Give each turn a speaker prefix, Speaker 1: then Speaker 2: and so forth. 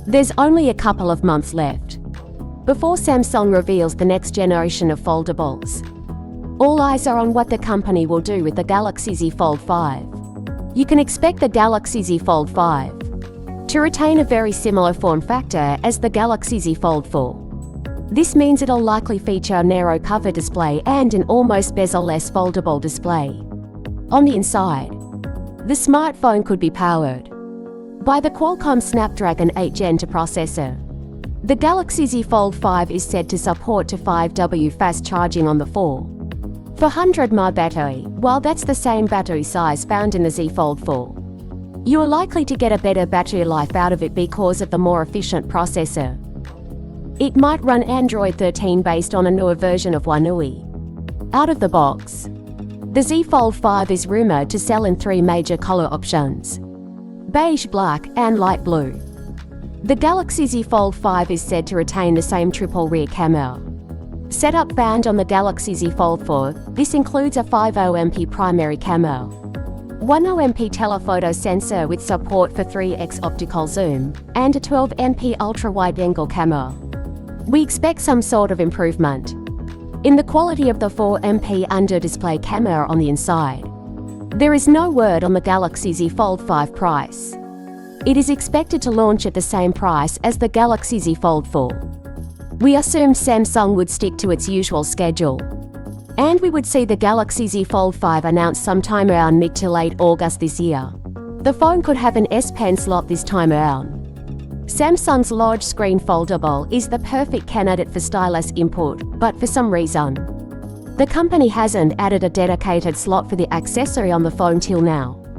Speaker 1: There's only a couple of months left before Samsung reveals the next generation of foldables. All eyes are on what the company will do with the Galaxy Z Fold 5. You can expect the Galaxy Z Fold 5 to retain a very similar form factor as the Galaxy Z Fold 4. This means it'll likely feature a narrow cover display and an almost bezel-less foldable display. On the inside, the smartphone could be powered by the Qualcomm Snapdragon 8 Gen 2 processor. The Galaxy Z Fold 5 is said to support to 5W fast charging on the 400 mAh battery, while that's the same battery size found in the Z Fold 4. You are likely to get a better battery life out of it because of the more efficient processor. It might run Android 13 based on a newer version of One UI. Out of the box, the Z Fold 5 is rumored to sell in 3 major color options: beige, black, and light blue. The Galaxy Z Fold 5 is said to retain the same triple rear camera setup found on the Galaxy Z Fold 4. This includes a 50MP primary camera, 10MP telephoto sensor with support for 3x optical zoom, and a 12MP ultra-wide-angle camera. We expect some sort of improvement in the quality of the 4MP under-display camera on the inside. There is no word on the Galaxy Z Fold 5 price. It is expected to launch at the same price as the Galaxy Z Fold 4. We assumed Samsung would stick to its usual schedule, and we would see the Galaxy Z Fold 5 announced sometime around mid to late August this year. The phone could have an S Pen slot this time around. Samsung's large screen foldable is the perfect candidate for stylus input, but for some reason, the company hasn't added a dedicated slot for the accessory on the phone till now.